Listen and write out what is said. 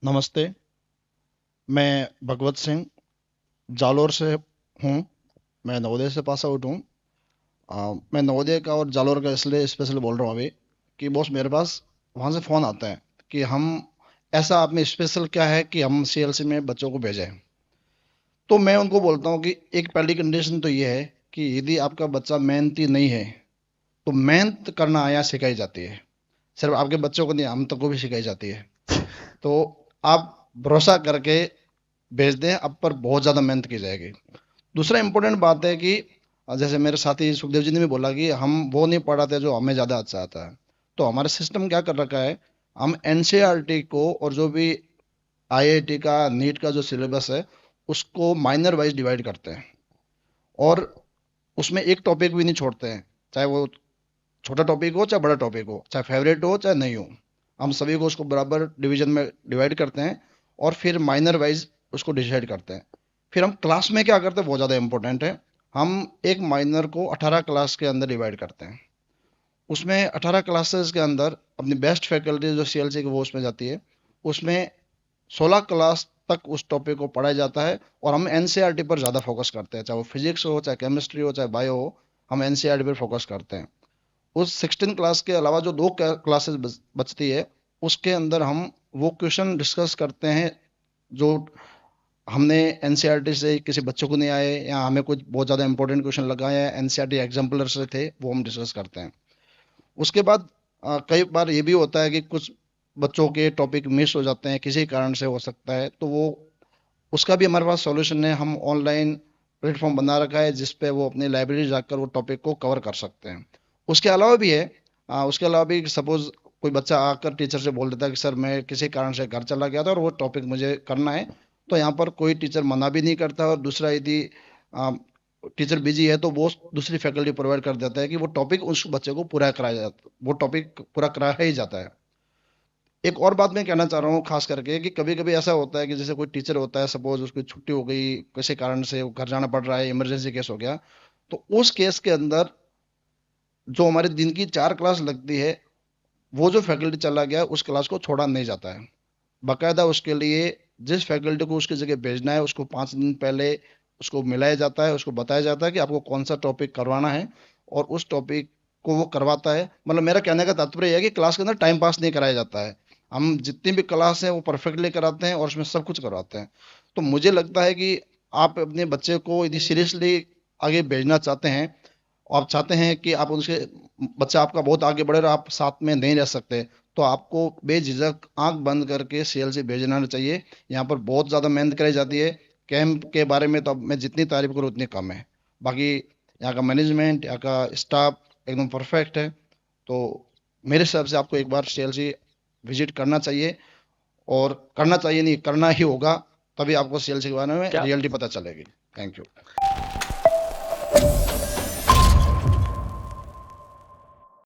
नमस्ते। मैं भगवत सिंह जालोर से हूँ। मैं नवोदय से पास आउट हूँ। मैं नवोदय का और जालोर का इसलिए स्पेशल बोल रहा हूँ अभी कि बॉस मेरे पास वहाँ से फ़ोन आता है कि हम ऐसा आप में स्पेशल क्या है कि हम सीएलसी में बच्चों को भेजें। तो मैं उनको बोलता हूँ कि एक पहली कंडीशन तो ये है कि यदि आपका बच्चा मेहनती नहीं है तो मेहनत करना आया सिखाई जाती है। सिर्फ आपके बच्चों को नहीं, हम तक को भी सिखाई जाती है। तो आप भरोसा करके भेज दें, अब पर बहुत ज़्यादा मेहनत की जाएगी। दूसरा इंपॉर्टेंट बात है कि जैसे मेरे साथी सुखदेव जी ने भी बोला कि हम वो नहीं पढ़ाते जो हमें ज़्यादा अच्छा आता है। तो हमारा सिस्टम क्या कर रखा है, हम एनसीईआरटी को और जो भी आईआईटी का नीट का जो सिलेबस है उसको माइनर वाइज डिवाइड करते हैं। और उसमें एक टॉपिक भी नहीं छोड़ते हैं, चाहे वो छोटा टॉपिक हो चाहे बड़ा टॉपिक हो, चाहे फेवरेट हो चाहे नहीं हो। हम सभी को उसको बराबर डिवीजन में डिवाइड करते हैं और फिर माइनर वाइज उसको डिसाइड करते हैं। फिर हम क्लास में क्या करते हैं बहुत ज़्यादा इंपॉर्टेंट है। हम एक माइनर को 18 क्लास के अंदर डिवाइड करते हैं। उसमें 18 क्लासेस के अंदर अपनी बेस्ट फैकल्टी जो सीएलसी की वो उसमें जाती है। उसमें 16 क्लास तक उस टॉपिक को पढ़ाया जाता है और हम एनसीईआरटी पर ज़्यादा फोकस करते हैं, चाहे वो फिजिक्स हो चाहे केमिस्ट्री हो चाहे बायो हो। हम एनसीईआरटी पर फोकस करते हैं। उस 16 क्लास के अलावा जो दो क्लासेस बचती है उसके अंदर हम वो क्वेश्चन डिस्कस करते हैं जो हमने एनसीईआरटी से किसी बच्चों को नहीं आए या हमें कुछ बहुत ज़्यादा इंपॉर्टेंट क्वेश्चन लगाए हैं एनसीईआरटी एग्जाम्पलर से थे, वो हम डिस्कस करते हैं। उसके बाद कई बार ये भी होता है कि कुछ बच्चों के टॉपिक मिस हो जाते हैं, किसी कारण से हो सकता है, तो वो उसका भी हमारे पास सॉल्यूशन है। हम ऑनलाइन प्लेटफॉर्म बना रखा है जिस पे वो अपनी लाइब्रेरी जाकर वो टॉपिक को कवर कर सकते हैं। उसके अलावा भी है, उसके अलावा भी सपोज कोई बच्चा आकर टीचर से बोल देता है कि सर मैं किसी कारण से घर चला गया था और वो टॉपिक मुझे करना है, तो यहाँ पर कोई टीचर मना भी नहीं करता। और दूसरा यदि टीचर बिजी है तो वो दूसरी फैकल्टी प्रोवाइड कर देता है कि वो टॉपिक उस बच्चे को पूरा कराया जाता, वो टॉपिक पूरा कराया ही जाता है। एक और बात मैं कहना चाह रहा हूँ खास करके कि कभी कभी ऐसा होता है कि जैसे कोई टीचर होता है, सपोज उसकी छुट्टी हो गई, किसी कारण से वो घर जाना पड़ रहा है, इमरजेंसी केस हो गया, तो उस केस के अंदर जो हमारे दिन की 4 क्लास लगती है वो जो फैकल्टी चला गया उस क्लास को छोड़ा नहीं जाता है। बाकायदा उसके लिए जिस फैकल्टी को उसकी जगह भेजना है उसको 5 दिन पहले उसको मिलाया जाता है, उसको बताया जाता है कि आपको कौन सा टॉपिक करवाना है और उस टॉपिक को वो करवाता है। मतलब मेरा कहने का तात्पर्य यह है कि क्लास के अंदर टाइम पास नहीं कराया जाता है। हम जितनी भी क्लास है वो परफेक्टली कराते हैं और उसमें सब कुछ करवाते हैं। तो मुझे लगता है कि आप अपने बच्चे को यदि सीरियसली आगे भेजना चाहते हैं और आप चाहते हैं कि आप उसके बच्चा आपका बहुत आगे बढ़े और आप साथ में नहीं रह सकते, तो आपको बेझिझक आंख बंद करके सीएलसी भेजना चाहिए। यहाँ पर बहुत ज़्यादा मेहनत कराई जाती है। कैंप के बारे में तो अब मैं जितनी तारीफ करूँ उतनी कम है। बाकी यहाँ का मैनेजमेंट, यहाँ का स्टाफ एकदम परफेक्ट है। तो मेरे हिसाब से आपको एक बार सीएलसी विजिट करना चाहिए। और करना चाहिए नहीं, करना ही होगा, तभी आपको सीएलसी के बारे में क्या रियलिटी पता चलेगी। Thank you.